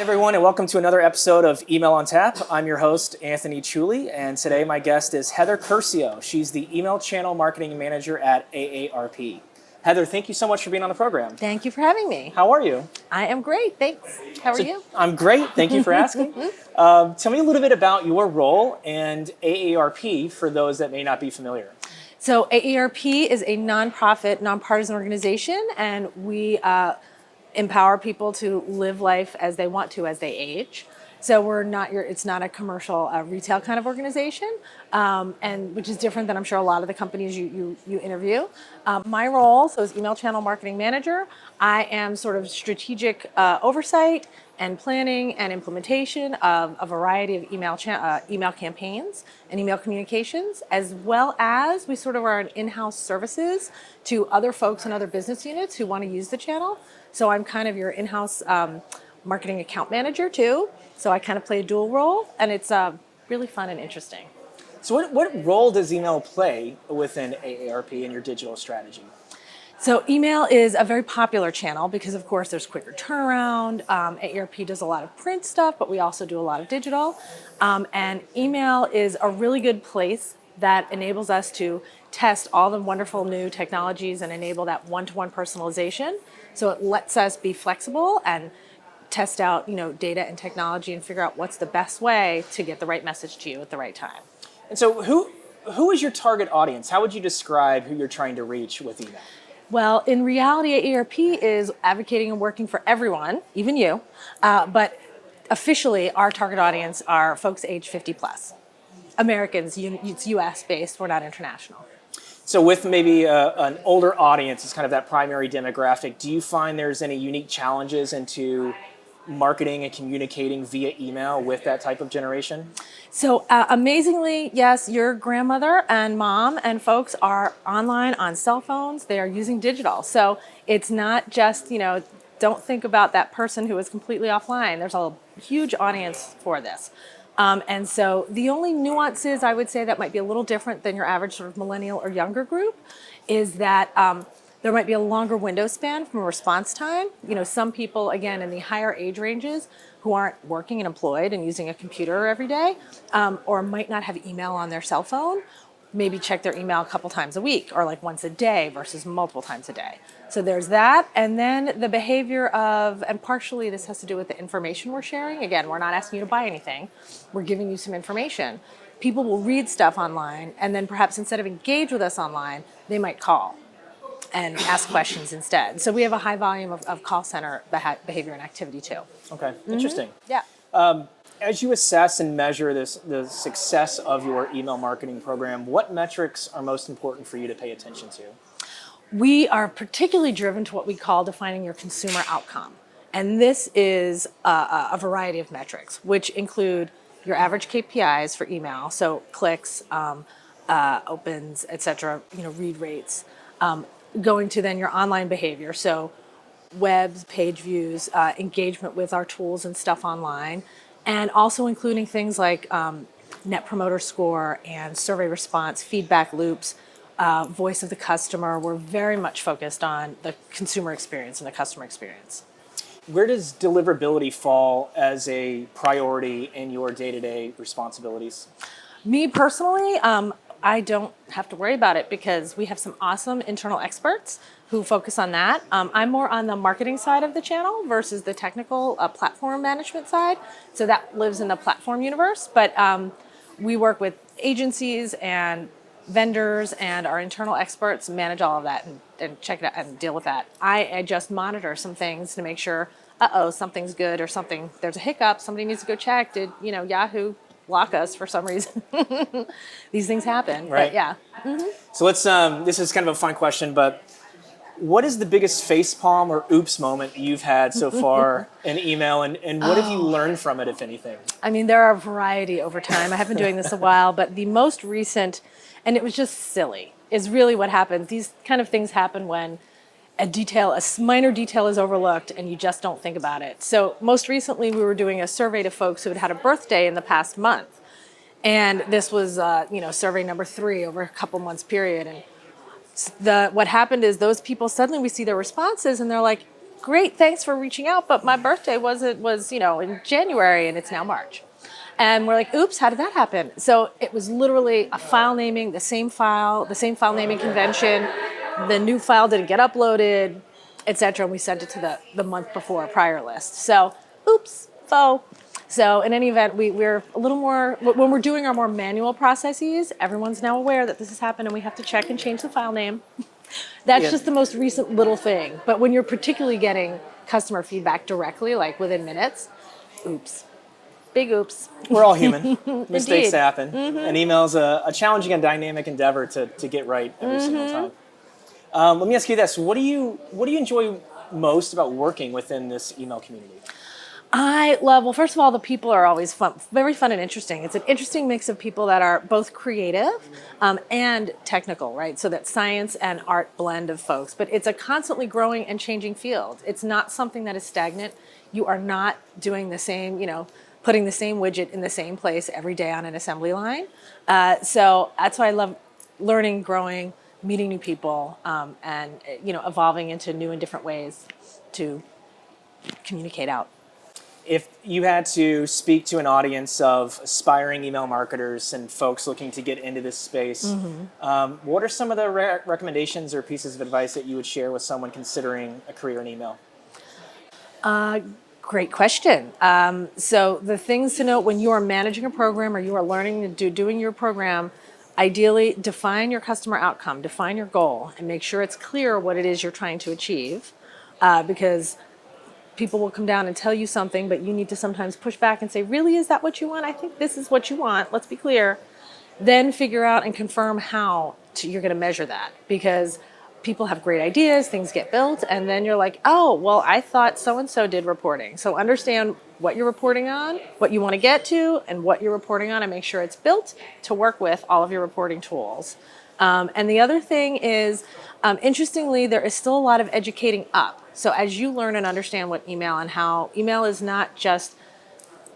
everyone, and welcome to another episode of Email on Tap. I'm your host, Anthony Chuli, and today my guest is Heather Curcio. She's the Email Channel Marketing Manager at AARP. Heather, thank you so much for being on the program. Thank you for having me. How are you? I am great, thanks. How are you? I'm great, thank you for asking. Tell me a little bit about your role and AARP for those that may not be familiar. So AARP is a nonprofit, nonpartisan organization, and we empower people to live life as they want to as they age. So it's not a commercial retail kind of organization, and which is different than I'm sure a lot of the companies you interview. My role, so as Email Channel Marketing Manager, I am sort of strategic oversight and planning and implementation of a variety of email campaigns and email communications, as well as we sort of are an in-house services to other folks and other business units who want to use the channel. So I'm kind of your in-house marketing account manager too. So I kind of play a dual role, and it's really fun and interesting. So what role does email play within AARP and your digital strategy? So email is a very popular channel because, of course, there's quicker turnaround. AARP does a lot of print stuff, but we also do a lot of digital. And email is a really good place that enables us to test all the wonderful new technologies and enable that one-to-one personalization. So it lets us be flexible and test out, data and technology and figure out what's the best way to get the right message to you at the right time. And so who is your target audience? How would you describe who you're trying to reach with email? Well, in reality, AARP is advocating and working for everyone, even you, but officially our target audience are folks age 50 plus. Americans, it's US based, we're not international. So with maybe an older audience as kind of that primary demographic, do you find there's any unique challenges into marketing and communicating via email with that type of generation? So amazingly, yes, your grandmother and mom and folks are online on cell phones. They are using digital. So it's not just, don't think about that person who is completely offline. There's a huge audience for this. And so the only nuances I would say that might be a little different than your average sort of millennial or younger group is that there might be a longer window span from a response time. Some people, again, in the higher age ranges who aren't working and employed and using a computer every day or might not have email on their cell phone, maybe check their email a couple times a week or like once a day versus multiple times a day. So there's that. And then the behavior of, and partially this has to do with the information we're sharing. Again, we're not asking you to buy anything. We're giving you some information. People will read stuff online and then perhaps instead of engage with us online, they might call and ask questions instead. So we have a high volume of call center behavior and activity too. Okay, interesting. Yeah. As you assess and measure the success of your email marketing program, what metrics are most important for you to pay attention to? We are particularly driven to what we call defining your consumer outcome. And this is a variety of metrics, which include your average KPIs for email, so clicks, opens, et cetera, read rates, going to then your online behavior, so webs, page views, engagement with our tools and stuff online, and also including things like Net Promoter Score and survey response, feedback loops, voice of the customer. We're very much focused on the consumer experience and the customer experience. Where does deliverability fall as a priority in your day-to-day responsibilities? Me personally, I don't have to worry about it because we have some awesome internal experts who focus on that. I'm more on the marketing side of the channel versus the technical platform management side. So that lives in the platform universe. But we work with agencies and vendors, and our internal experts manage all of that and check it out and deal with that. I just monitor some things to make sure, something's good or there's a hiccup, somebody needs to go check. Did, Yahoo block us for some reason? These things happen, right? But yeah. Mm-hmm. So let's, this is kind of a fun question, but what is the biggest facepalm or oops moment you've had so far in email, and what have you learned from it, if anything? I mean, there are a variety over time. I have been doing this a while, but the most recent, and it was just silly, is really what happens. These kind of things happen when a minor detail is overlooked and you just don't think about it. So most recently, we were doing a survey to folks who had had a birthday in the past month. And this was, survey number 3 over a couple months period. And what happened is those people, suddenly we see their responses and they're like, great, thanks for reaching out, but my birthday was in January and it's now March. And we're like, oops, how did that happen? So it was literally a file naming, the same file naming convention. The new file didn't get uploaded, etc. And we sent it to the month before prior list. So, oops, faux. So in any event, we're a little more, when we're doing our more manual processes, everyone's now aware that this has happened and we have to check and change the file name. That's just the most recent little thing. But when you're particularly getting customer feedback directly, like within minutes, oops. Big oops. We're all human. Mistakes Indeed. happen. And email's a challenging and dynamic endeavor to get right every single time. Let me ask you this. What do you enjoy most about working within this email community? Well, first of all, the people are always fun, very fun and interesting. It's an interesting mix of people that are both creative and technical, right? So that science and art blend of folks. But it's a constantly growing and changing field. It's not something that is stagnant. You are not doing the same, putting the same widget in the same place every day on an assembly line. So that's why I love learning, growing, meeting new people, and evolving into new and different ways to communicate out. If you had to speak to an audience of aspiring email marketers and folks looking to get into this space, what are some of the recommendations or pieces of advice that you would share with someone considering a career in email? Great question. So the things to note when you are managing a program or you are learning to doing your program, ideally define your customer outcome, define your goal, and make sure it's clear what it is you're trying to achieve, because people will come down and tell you something, but you need to sometimes push back and say, really, is that what you want? I think this is what you want. Let's be clear. Then figure out and confirm how you're going to measure that, because people have great ideas, things get built, and then you're like, oh, well, I thought so-and-so did reporting. So understand what you're reporting on, what you want to get to, and what you're reporting on, and make sure it's built to work with all of your reporting tools. And the other thing is, interestingly, there is still a lot of educating up. So as you learn and understand what email and how email is not just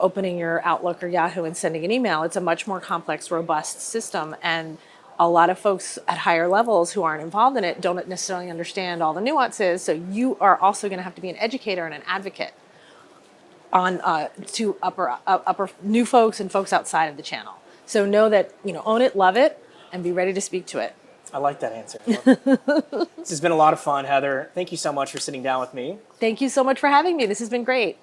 opening your Outlook or Yahoo and sending an email, it's a much more complex, robust system. And a lot of folks at higher levels who aren't involved in it don't necessarily understand all the nuances. So you are also going to have to be an educator and an advocate on to upper new folks and folks outside of the channel. So know that, own it, love it, and be ready to speak to it. I like that answer. This has been a lot of fun, Heather. Thank you so much for sitting down with me. Thank you so much for having me. This has been great.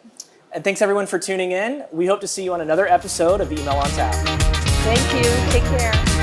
And thanks everyone for tuning in. We hope to see you on another episode of Email on Tap. Thank you. Take care.